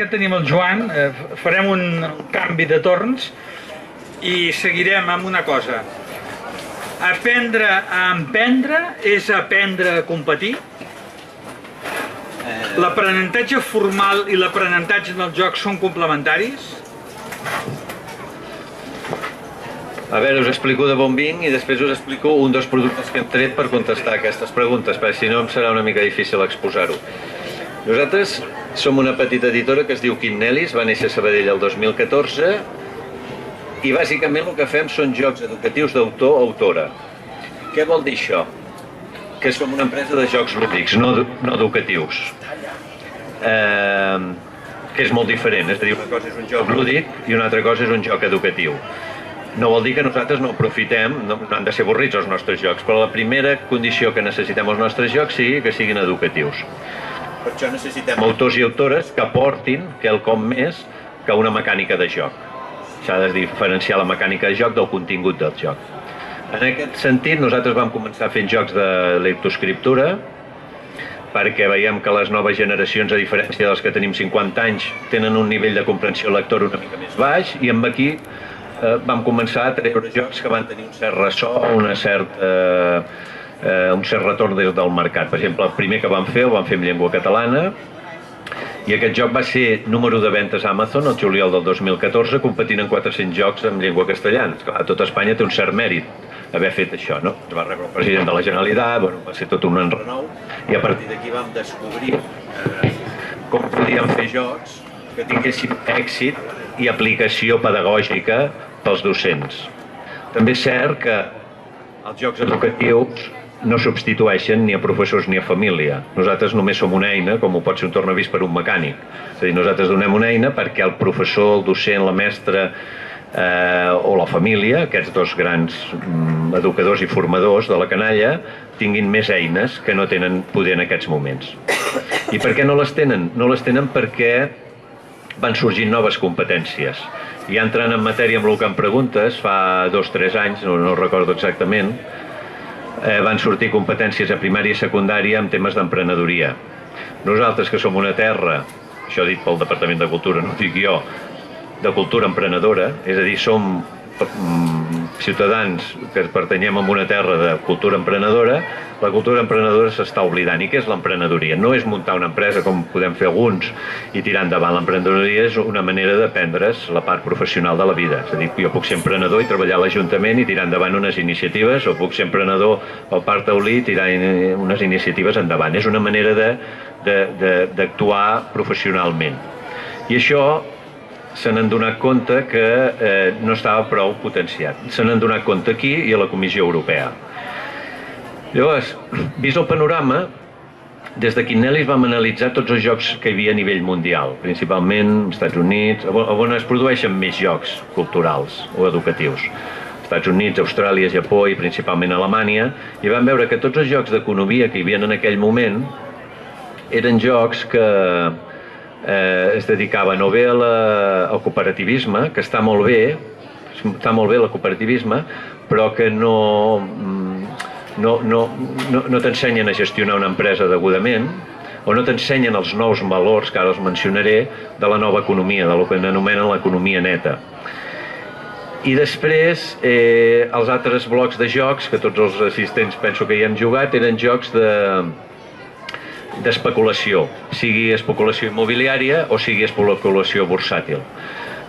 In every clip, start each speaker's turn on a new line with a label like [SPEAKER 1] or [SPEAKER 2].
[SPEAKER 1] que tenim el Joan, farem un canvi de torns i seguirem amb una cosa. Aprendre a emprendre és aprendre a competir. L'aprenentatge formal i l'aprenentatge en el joc són complementaris.
[SPEAKER 2] A veure, us explico de bon vinc i després us explico un dels productes que hem tret per contestar aquestes preguntes, perquè si no em serà una mica difícil exposar-ho. Nosaltres som una petita editora que es diu Quinnelis, va néixer a Sabadell el 2014 i bàsicament el que fem són jocs educatius d'autor o autora. Què vol dir això? Que som una empresa de jocs lúdics, no educatius. Que és molt diferent, és a dir, una cosa és un joc lúdic i una altra cosa és un joc educatiu. No vol dir que nosaltres no aprofitem, no han de ser avorrits els nostres jocs, però la primera condició que necessitem els nostres jocs sigui que siguin educatius. Per això necessitem autors i autores que aportin quelcom més que una mecànica de joc. S'ha de diferenciar la mecànica de joc del contingut del joc. En aquest sentit, nosaltres vam començar fent jocs de lectoescriptura, perquè veiem que les noves generacions, a diferència dels que tenim 50 anys, tenen un nivell de comprensió lectora una mica més baix, i amb aquí vam començar a treure jocs que van tenir un cert ressò, un cert retorn des del mercat. Per exemple, el primer que vam fer el vam fer en llengua catalana, i aquest joc va ser número de ventes a Amazon el juliol del 2014, competint en 400 jocs en llengua castellana. Clar, tot Espanya té un cert mèrit haver fet això, no? Es va rebre el president de la Generalitat, bueno, va ser tot un enrenou, i a partir d'aquí vam descobrir com podíem fer jocs que tinguessin èxit i aplicació pedagògica pels docents. També és cert que els jocs educatius no substitueixen ni a professors ni a família. Nosaltres només som una eina, com ho pot ser un tornavís per un mecànic. És a dir, nosaltres donem una eina perquè el professor, el docent, la mestra o la família, aquests dos grans educadors i formadors de la canalla, tinguin més eines que no tenen poder en aquests moments. I per què no les tenen? No les tenen perquè van sorgint noves competències. I entrant en matèria amb el que em preguntes, fa 2 o 3 anys, no recordo exactament, van sortir competències a primària i secundària en temes d'emprenedoria. Nosaltres, que som una terra, això dit pel Departament de Cultura, no ho dic jo, de cultura emprenedora, és a dir, som ciutadans que pertanyem a una terra de cultura emprenedora, la cultura emprenedora s'està oblidant. I què és l'emprenedoria? No és muntar una empresa com podem fer alguns i tirar endavant. L'emprenedoria és una manera d'aprendre's la part professional de la vida. És a dir, jo puc ser emprenedor i treballar a l'Ajuntament i tirar endavant unes iniciatives, o puc ser emprenedor al Parc Taulí i tirar unes iniciatives endavant. És una manera d'actuar professionalment. I això se n'han donat compte que no estava prou potenciat. Se n'han donat compte aquí i a la Comissió Europea. Llavors, vist el panorama, des de Quinnelis vam analitzar tots els jocs que hi havia a nivell mundial, principalment als Estats Units, on es produeixen més jocs culturals o educatius. Estats Units, Austràlia, Japó i principalment Alemanya, i vam veure que tots els jocs d'economia que hi havia en aquell moment eren jocs que es dedicaven o bé al cooperativisme, que està molt bé el cooperativisme, però que no t'ensenyen a gestionar una empresa degudament, o no t'ensenyen els nous valors, que ara els mencionaré, de la nova economia, del que anomenen l'economia neta. I després, els altres blocs de jocs, que tots els assistents penso que hi hem jugat, eren jocs d'especulació, sigui especulació immobiliària o sigui especulació bursàtil.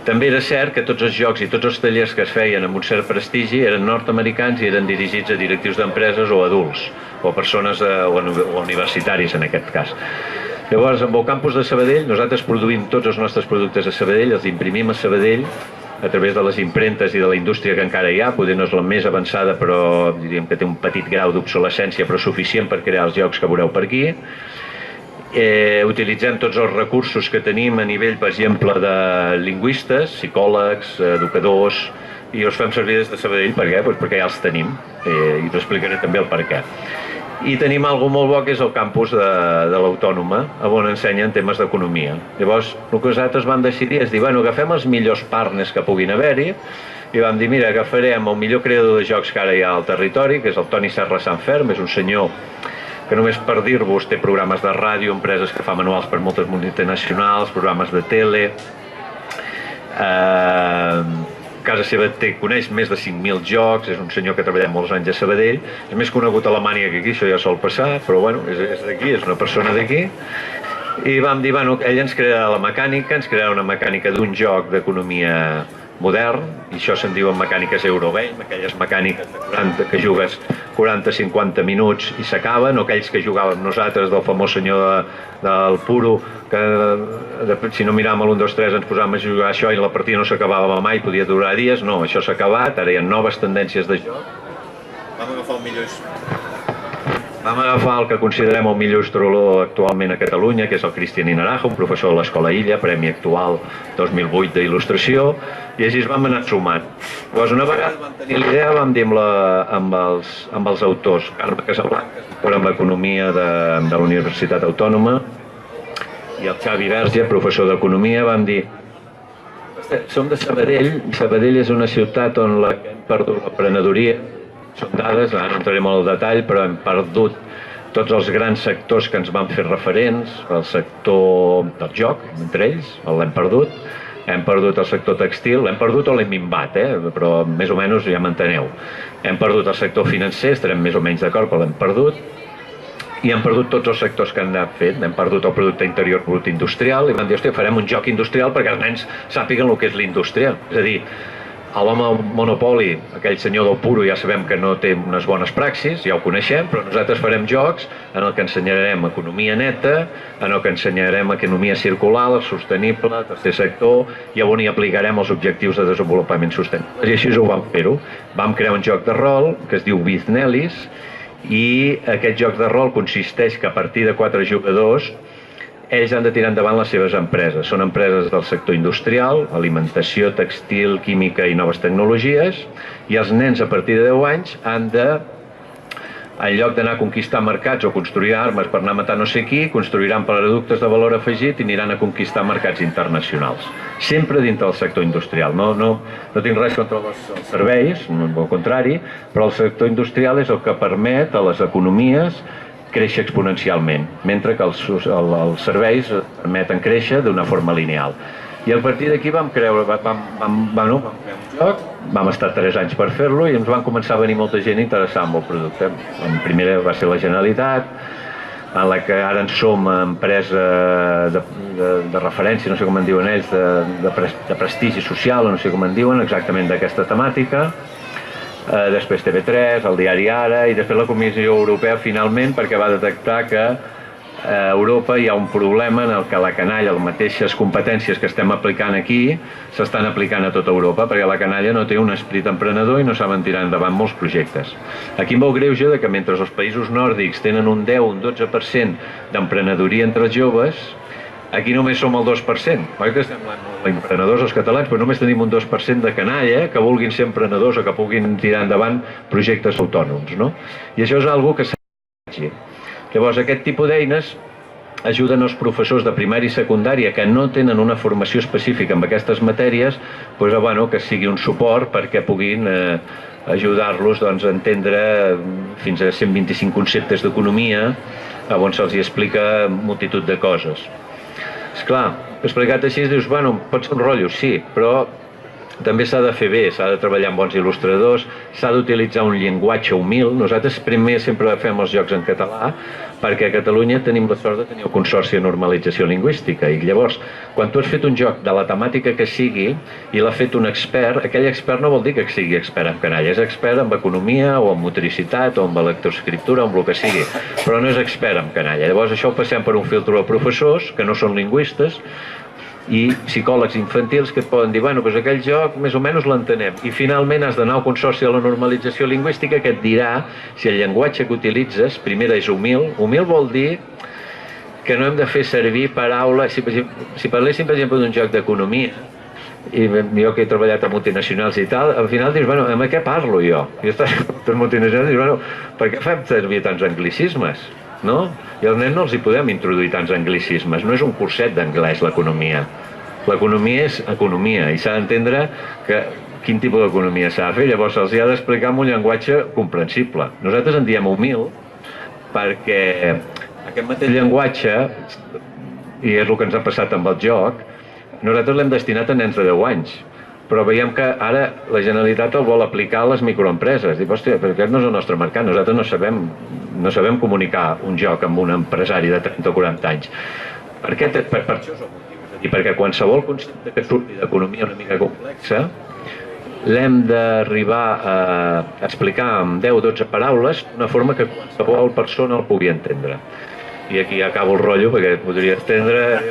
[SPEAKER 2] També era cert que tots els jocs i tots els tallers que es feien amb un cert prestigi eren nord-americans i eren dirigits a directius d'empreses o adults, o persones o universitaris en aquest cas. Llavors, amb el campus de Sabadell, nosaltres produïm tots els nostres productes a Sabadell, els imprimim a Sabadell a través de les impremtes i de la indústria que encara hi ha, potser no és la més avançada, però diríem que té un petit grau d'obsolescència, però suficient per crear els jocs que veureu per aquí. Utilitzem tots els recursos que tenim a nivell, per exemple, de lingüistes, psicòlegs, educadors, i els fem servir des de Sabadell. Per què? Perquè ja els tenim, i t'ho explicaré també el per què. I tenim alguna molt bo que és el campus de l'Autònoma, on ensenyen temes d'economia. Llavors, el que nosaltres vam decidir és dir, bueno, agafem els millors partners que puguin haver-hi, i vam dir, mira, agafarem el millor creador de jocs que ara hi ha al territori, que és el Toni Serra Sanferm, és un senyor que només per dir-vos té programes de ràdio, empreses que fa manuals per moltes multinacionals, programes de tele. Casa seva coneix més de 5.000 jocs, és un senyor que ha treballat molts anys a Sabadell, és més conegut a Alemanya que aquí, això ja sol passar, però bueno, és d'aquí, és una persona d'aquí. I vam dir, bueno, ell ens crearà la mecànica, ens crearà una mecànica d'un joc d'economia modern, i això se'n diuen mecàniques Eurogame, aquelles mecàniques que jugues 40-50 minuts i s'acaba, no aquells que jugàvem nosaltres del famós senyor del Puro, que si no miràvem l'1, 2, 3 ens posàvem a jugar això i la partida no s'acabava mai, podia durar dies. No, això s'ha acabat, ara hi ha noves tendències de joc. Vam agafar el que considerem el millor il·lustrador actualment a Catalunya, que és el Cristian Inaraja, un professor de l'Escola Illa, Premi Actual 2008 d'il·lustració, i així es vam anar sumant. Llavors, una vegada vam tenir l'idea, vam dir amb els autors, Carme Casablanca, doctora en Economia de la Universitat Autònoma, i el Xavi Verge, professor d'Economia, vam dir: som de Sabadell, i Sabadell és una ciutat on hem perdut l'emprenedoria. Són dades, ara no entrarem en el detall, però hem perdut tots els grans sectors que ens van fer referents, el sector del joc, entre ells, l'hem perdut el sector tèxtil, l'hem perdut o l'hem minvat, però més o menys ja m'enteneu. Hem perdut el sector financer, estarem més o menys d'acord, però l'hem perdut, i hem perdut tots els sectors que han anat fent. Hem perdut el producte interior brut industrial, i vam dir, hòstia, farem un joc industrial perquè els nens sàpiguen el que és l'indústria. És a dir, l'home monopoli, aquell senyor del Puro, ja sabem que no té unes bones praxis, ja ho coneixem, però nosaltres farem jocs en el que ensenyarem economia neta, en el que ensenyarem economia circular, sostenible, tercer sector, i on hi aplicarem els objectius de desenvolupament sostenible. I així ho vam fer-ho. Vam crear un joc de rol que es diu Biznelis, i aquest joc de rol consisteix que a partir de 4 jugadors ells han de tirar endavant les seves empreses. Són empreses del sector industrial, alimentació, textil, química i noves tecnologies, i els nens a partir de 10 anys han de, en lloc d'anar a conquistar mercats o construir armes per anar a matar no sé qui, construiran productes de valor afegit i aniran a conquistar mercats internacionals. Sempre dintre del sector industrial. No tinc res contra els serveis, al contrari, però el sector industrial és el que permet a les economies créixer exponencialment, mentre que els serveis permeten créixer d'una forma lineal. I a partir d'aquí vam crear un joc, vam estar 3 anys per fer-lo i ens van començar a venir molta gent interessada en el producte. La primera va ser la Generalitat, en la que ara en som empresa de referència, no sé com en diuen ells, de prestigi social, o no sé com en diuen, exactament d'aquesta temàtica. Després TV3, el diari Ara, i després la Comissió Europea finalment, perquè va detectar que a Europa hi ha un problema en el que la canalla, les mateixes competències que estem aplicant aquí, s'estan aplicant a tota Europa, perquè la canalla no té un esperit emprenedor i no saben tirar endavant molts projectes. Aquí em veu greuge que mentre els països nòrdics tenen un 10 o un 12% d'emprenedoria entre els joves, aquí només som el 2%. Oi que estem emprenedors els catalans, però només tenim un 2% de canalla que vulguin ser emprenedors o que puguin tirar endavant projectes autònoms, no? I això és una cosa que s'ha de fer. Llavors, aquest tipus d'eines ajuden els professors de primària i secundària que no tenen una formació específica en aquestes matèries, que sigui un suport perquè puguin ajudar-los a entendre fins a 125 conceptes d'economia, on se'ls explica multitud de coses. Esclar, explicat així dius, pot ser un rotllo, sí, però també s'ha de fer bé, s'ha de treballar amb bons il·lustradors, s'ha d'utilitzar un llenguatge humil. Nosaltres primer sempre fem els jocs en català, perquè a Catalunya tenim la sort de tenir el Consorci de Normalització Lingüística, i llavors, quan tu has fet un joc de la temàtica que sigui i l'ha fet un expert, aquell expert no vol dir que sigui expert en canalla, és expert en economia o en motricitat o en lectoescriptura o en el que sigui, però no és expert en canalla. Llavors això ho passem per un filtre de professors que no són lingüistes i psicòlegs infantils que et poden dir, aquell joc més o menys l'entenem, i finalment has d'anar al Consorci de la Normalització Lingüística que et dirà si el llenguatge que utilitzes, primer és humil. Humil vol dir que no hem de fer servir paraules. Si parléssim, per exemple, d'un joc d'economia, i jo que he treballat a multinacionals i tal, al final dius, amb què parlo jo? I estàs amb multinacionals i dius, per què fem servir tants anglicismes? No? I als nens no els hi podem introduir tants anglicismes. No és un curset d'anglès, l'economia. L'economia és economia i s'ha d'entendre quin tipus d'economia s'ha de fer. Llavors se'ls ha d'explicar amb un llenguatge comprensible. Nosaltres en diem humil perquè aquest mateix llenguatge, i és el que ens ha passat amb el joc, nosaltres l'hem destinat a nens de 10 anys, però veiem que ara la Generalitat el vol aplicar a les microempreses. Dic, hòstia, però aquest no és el nostre mercat, nosaltres no sabem comunicar un joc amb un empresari de 30 o 40 anys. Per això és el motiu. I perquè qualsevol concepte que surti d'economia una mica complexa l'hem d'arribar a explicar amb 10 o 12 paraules d'una forma que qualsevol persona el pugui entendre. I aquí acabo el rotllo perquè podria estendre...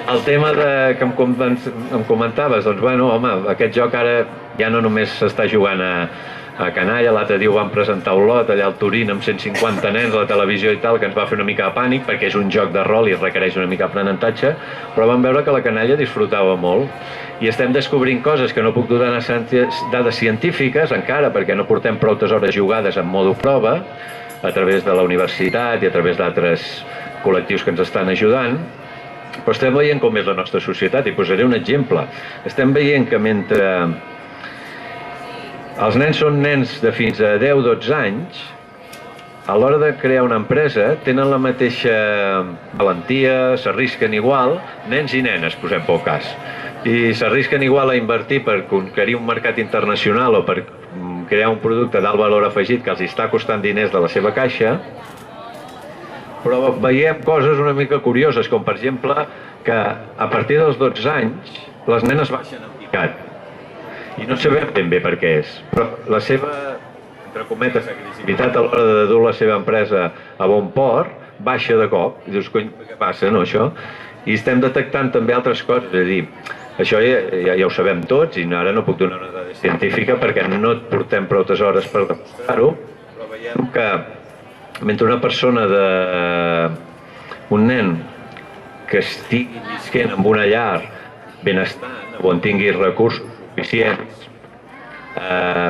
[SPEAKER 2] El tema que em comentaves, doncs bueno, home, aquest joc ara ja no només s'està jugant a canalla, l'altre dia ho van presentar a Olot, allà al Turín, amb 150 nens a la televisió i tal, que ens va fer una mica de pànic, perquè és un joc de rol i requereix una mica d'aprenentatge, però vam veure que la canalla disfrutava molt. I estem descobrint coses que no puc donar dades científiques encara, perquè no portem prou hores jugades en modo prova, a través de la universitat i a través d'altres col·lectius que ens estan ajudant, però estem veient com és la nostra societat, i posaré un exemple. Estem veient que mentre els nens són nens de fins a 10-12 anys, a l'hora de crear una empresa tenen la mateixa valentia, s'arrisquen igual, nens i nenes, posem pel cas, i s'arrisquen igual a invertir per conquerir un mercat internacional o per crear un producte d'alt valor afegit que els està costant diners de la seva caixa, però veiem coses una mica curioses, com per exemple que a partir dels 12 anys les nenes baixen en picat. I no sabem ben bé per què és, però la seva, entre cometes, agressivitat a l'hora de dur la seva empresa a bon port baixa de cop. I dius, cony, què passa, no, això? I estem detectant també altres coses, és a dir, això ja ho sabem tots, i ara no puc donar una dada científica perquè no et portem prou hores per demostrar-ho, però veiem que mentre una persona un nen que estigui visquent en una llar benestant, on tingui recursos suficients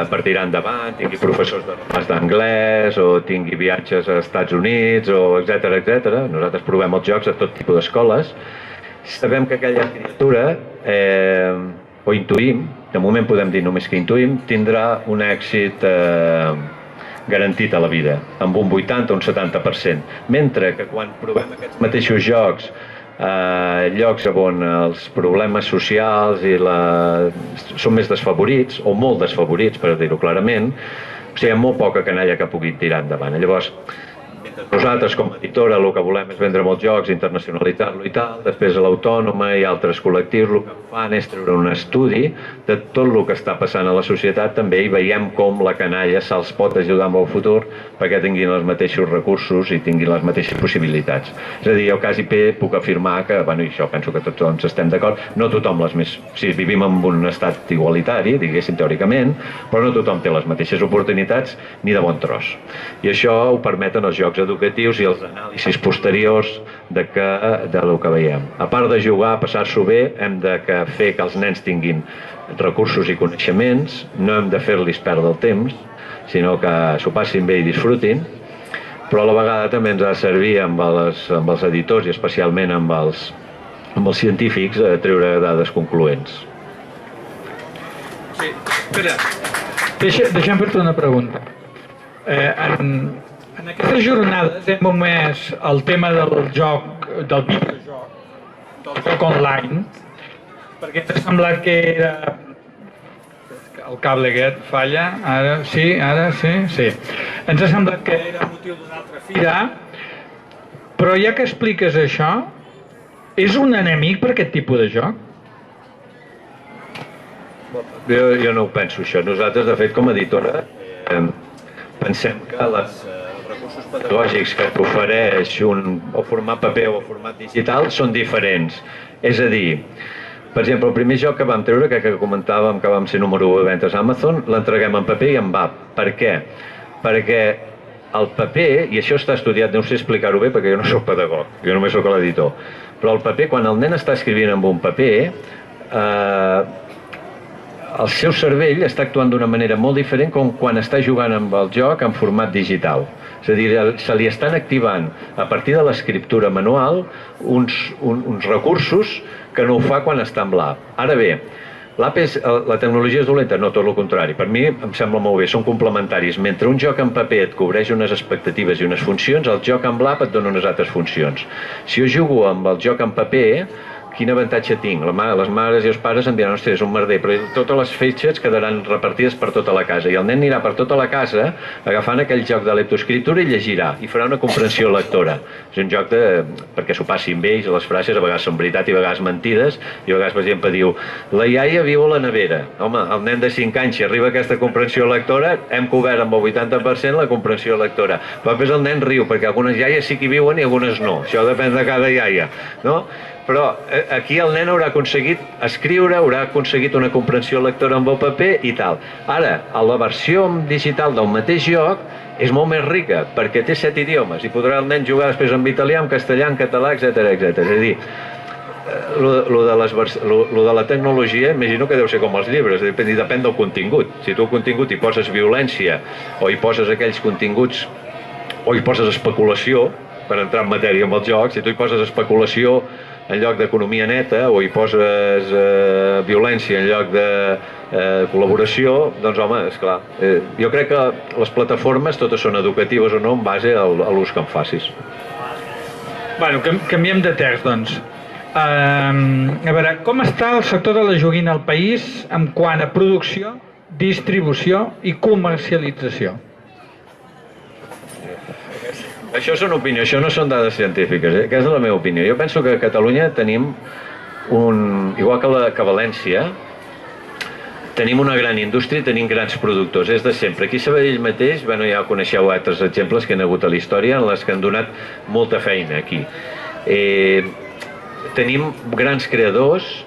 [SPEAKER 2] per tirar endavant, tingui professors d'anglès o tingui viatges als Estats Units, o etc. Nosaltres provem els jocs a tot tipus d'escoles. Sabem que aquella criatura, o intuïm, de moment podem dir només que intuïm, tindrà un èxit garantit a la vida, amb un 80 o un 70%. Mentre que quan provem aquests mateixos jocs llocs on els problemes socials són més desfavorits, o molt desfavorits, per dir-ho clarament, o sigui, hi ha molt poca canalla que pugui tirar endavant. Llavors, nosaltres, com a editora, el que volem és vendre molts jocs, internacionalitzar-lo i tal. Després, a l'Autònoma i altres col·lectius el que fan és treure un estudi de tot el que està passant a la societat també, i veiem com la canalla se'ls pot ajudar amb el futur perquè tinguin els mateixos recursos i tinguin les mateixes possibilitats. És a dir, jo quasi puc afirmar que, bueno, i això penso que tots estem d'acord, no tothom si vivim en un estat igualitari, diguéssim, teòricament, però no tothom té les mateixes oportunitats ni de bon tros. I això ho permeten els jocs educatius i els anàlisis posteriors del que veiem. A part de jugar, passar-s'ho bé, hem de fer que els nens tinguin recursos i coneixements, no hem de fer-los perdre el temps, sinó que s'ho passin bé i disfrutin, però a la vegada també ens ha de servir amb els editors i especialment amb els científics a treure dades concloents.
[SPEAKER 1] Sí, espera, deixa'm fer-te una pregunta. En aquestes jornades hem omès el tema del joc, del videojoc, del joc online, perquè ens ha semblat que era... El cable aquest falla, ara sí, sí. Ens ha semblat que era motiu d'una altra fira, però ja que expliques això, és un enemic per aquest tipus de joc?
[SPEAKER 2] Jo no ho penso, això. Nosaltres, de fet, com a editora, pensem que els recursos pedagògics que t'ofereix o format paper o format digital són diferents. És a dir, per exemple, el primer joc que vam treure, que comentàvem que vam ser número 1 de ventes a Amazon, l'entreguem en paper i en app. Per què? Perquè el paper, i això està estudiat, no sé explicar-ho bé perquè jo no soc pedagog, jo només soc l'editor, però el paper, quan el nen està escrivint amb un paper, el seu cervell està actuant d'una manera molt diferent com quan està jugant amb el joc en format digital. És a dir, se li estan activant a partir de l'escriptura manual uns recursos que no ho fa quan està amb l'app. Ara bé, La tecnologia és dolenta? No, tot el contrari. Per mi em sembla molt bé, són complementaris. Mentre un joc en paper et cobreix unes expectatives i unes funcions, el joc en l'app et dona unes altres funcions. Si jo jugo amb el joc en paper, quin avantatge tinc? Les mares i els pares em diran, ostres, és un merder, però totes les fitxes quedaran repartides per tota la casa, i el nen anirà per tota la casa agafant aquell joc de leptoescriptura i llegirà, i farà una comprensió lectora. És un joc perquè s'ho passin bé, i les frases a vegades són veritat i a vegades mentides, i a vegades, per exemple, diu, la iaia viu a la nevera. Home, el nen de 5 anys, si arriba a aquesta comprensió lectora, hem cobert amb el 80% la comprensió lectora. Però després el nen riu, perquè algunes iaies sí que hi viuen i algunes no. Això depèn de cada iaia, no? Però aquí el nen haurà aconseguit escriure, haurà aconseguit una comprensió lectora amb el paper i tal. Ara, la versió digital del mateix joc és molt més rica, perquè té 7 idiomes, i podrà el nen jugar després en italià, en castellà, en català, etc. És a dir, lo de la tecnologia, imagino que deu ser com els llibres, depèn del contingut. Si tu al contingut hi poses violència, o hi poses aquells continguts, o hi poses especulació, per entrar en matèria amb els jocs, si tu hi poses especulació en lloc d'economia neta, o hi poses violència en lloc de col·laboració, doncs home, esclar, jo crec que les plataformes totes són educatives o no en base a l'ús que en facis.
[SPEAKER 1] Bueno, canviem de terç, doncs. A veure, com està el sector de la joguina al país en quant a producció, distribució i comercialització?
[SPEAKER 2] Això és una opinió, això no són dades científiques, aquesta és la meva opinió. Jo penso que a Catalunya tenim igual que a València, tenim una gran indústria i tenim grans productors, és de sempre. Aquí a Sabadell mateix, bueno, ja coneixeu altres exemples que hi ha hagut a la història en les que han donat molta feina aquí. Tenim grans creadors,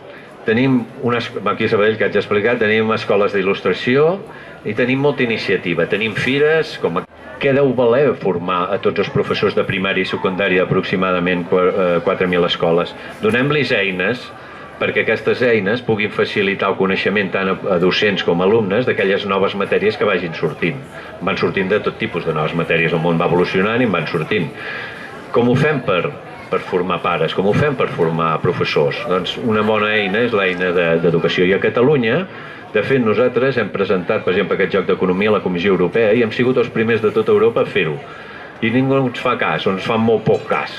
[SPEAKER 2] tenim aquí a Sabadell, que haig d'explicar, tenim escoles d'il·lustració i tenim molta iniciativa. Tenim fires, com què deu valer formar a tots els professors de primària i secundària aproximadament 4.000 escoles. Donem-los eines perquè aquestes eines puguin facilitar el coneixement tant a docents com a alumnes d'aquelles noves matèries que vagin sortint. Van sortint de tot tipus de noves matèries, el món va evolucionant i en van sortint. Com ho fem per formar pares? Com ho fem per formar professors? Doncs una bona eina és l'eina d'educació. I a Catalunya, de fet, nosaltres hem presentat, per exemple, aquest joc d'economia a la Comissió Europea i hem sigut els primers de tota Europa a fer-ho. I ningú ens fa cas, o ens fa molt poc cas.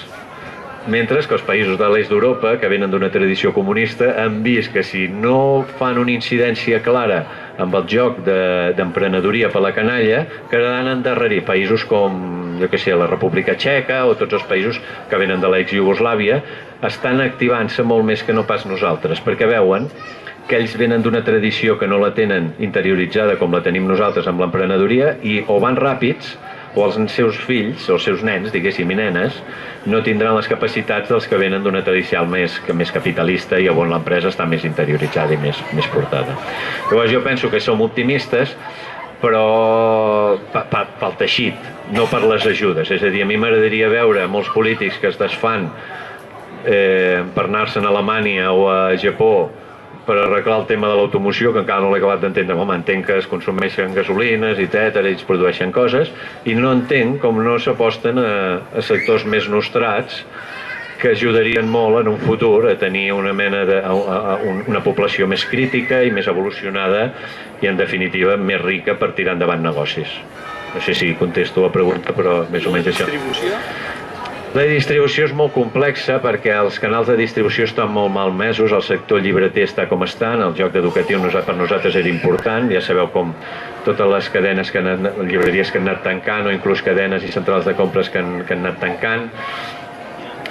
[SPEAKER 2] Mentre que els països de l'est d'Europa, que venen d'una tradició comunista, han vist que si no fan una incidència clara amb el joc d'emprenedoria per la canalla, quedaran endarrerir països com, jo què sé, la República Txeca o tots els països que venen de l'ex-Iugoslàvia, estan activant-se molt més que no pas nosaltres, perquè veuen que ells venen d'una tradició que no la tenen interioritzada com la tenim nosaltres amb l'emprenedoria i o van ràpids o els seus fills, o els seus nens, diguéssim, i nenes, no tindran les capacitats dels que venen d'una tradició més capitalista i on l'empresa està més interioritzada i més portada. Llavors jo penso que som optimistes, però pel teixit, no per les ajudes. És a dir, a mi m'agradaria veure molts polítics que es desfan per anar-se'n a Alemanya o a Japó per arreglar el tema de l'automoció, que encara no l'he acabat d'entendre. Home, entenc que es consumeixen gasolines, etc., ells produeixen coses, i no entenc com no s'aposten a sectors més nostrats que ajudarien molt en un futur a tenir una mena una població més crítica i més evolucionada i, en definitiva, més rica per tirar endavant negocis. No sé si contesto la pregunta, però més o menys això. La distribució és molt complexa perquè els canals de distribució estan molt malmesos, el sector llibreter està com estan, el joc educatiu per nosaltres era important, ja sabeu com totes les cadenes, llibreries que han anat tancant o inclús cadenes i centrals de compres que han anat tancant.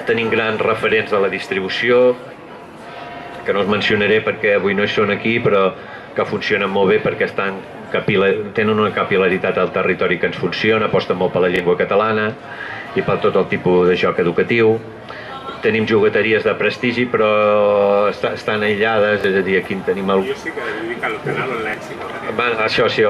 [SPEAKER 2] Tenim grans referents de la distribució, que no els mencionaré perquè avui no hi són aquí, però que funcionen molt bé perquè tenen una capil·laritat al territori que ens funciona, aposten molt per la llengua catalana i per tot el tipus de joc educatiu. Tenim jugueteries de prestigi, però estan aïllades, és a dir, aquí en tenim el...
[SPEAKER 3] Jo sí que dic el canal online.
[SPEAKER 2] Això sí,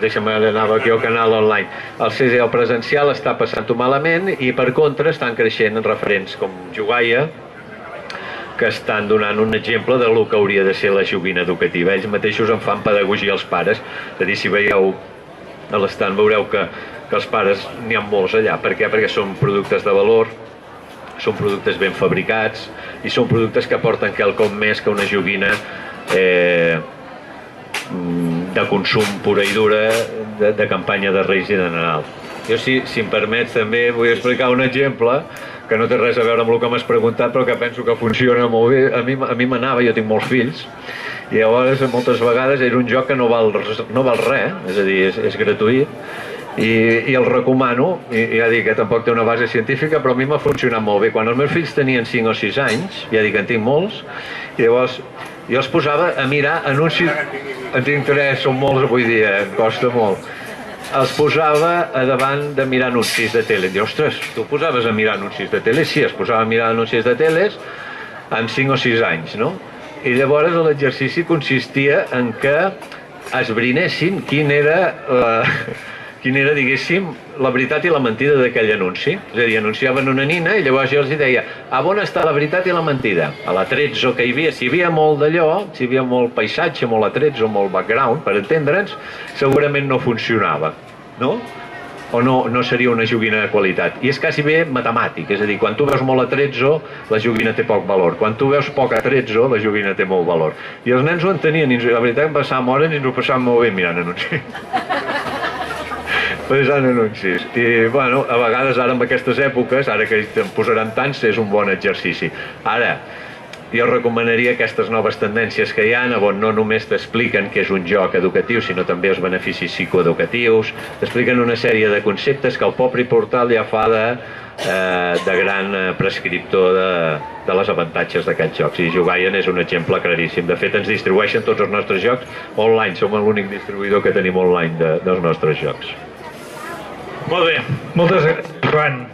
[SPEAKER 2] deixa'm anar aquí al canal online. El presencial està passant-ho malament i, per contra, estan creixent referents com Jugaia, que estan donant un exemple del que hauria de ser la joguina educativa. Ells mateixos en fan pedagogia als pares. És a dir, si veieu a l'estand veureu que els pares n'hi ha molts allà. Per què? Perquè són productes de valor, són productes ben fabricats i són productes que aporten quelcom més que una joguina de consum pura i dura, de campanya de Reis i de Nadal. Jo, si em permets, també vull explicar un exemple que no té res a veure amb el que m'has preguntat, però que penso que funciona molt bé. A mi m'anava, jo tinc molts fills, i llavors moltes vegades era un joc que no val res, és a dir, és gratuït, i el recomano, i ja dic que tampoc té una base científica, però a mi m'ha funcionat molt bé. Quan els meus fills tenien 5 o 6 anys, ja dic que en tinc molts, i llavors jo els posava a mirar anuncis, en tinc 3, són molts avui dia, em costa molt, els posava a davant de mirar anuncis de tele. Diu, ostres, tu posaves a mirar anuncis de tele? Sí, es posava a mirar anuncis de teles amb 5 o 6 anys, no? I llavors l'exercici consistia en que esbrinessin quina era, diguéssim, la veritat i la mentida d'aquell anunci. És a dir, anunciaven una nina i llavors jo els deia, on està la veritat i la mentida? A l'atrezzo que hi havia, si hi havia molt d'allò, si hi havia molt paisatge, molt atrezzo, molt background, per entendre'ns, segurament no funcionava, no? O no seria una joguina de qualitat. I és quasi bé matemàtic, és a dir, quan tu veus molt atrezzo, la joguina té poc valor. Quan tu veus poc atrezzo, la joguina té molt valor. I els nens ho entenien, i la veritat que passàvem hores i ens ho passàvem molt bé mirant anuncis. Passant anuncis. I, bueno, a vegades ara en aquestes èpoques, ara que en posaran tants, és un bon exercici. Ara, jo recomanaria aquestes noves tendències que hi ha, on no només t'expliquen què és un joc educatiu, sinó també els beneficis psicoeducatius, t'expliquen una sèrie de conceptes que el propi portal ja fa de gran prescriptor de les avantatges d'aquests jocs. I Jugaien és un exemple claríssim. De fet, ens distribueixen tots els nostres jocs online. Som l'únic distribuïdor que tenim online dels nostres jocs.
[SPEAKER 1] Molt bé, moltes gràcies, Joan.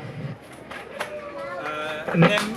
[SPEAKER 1] Anem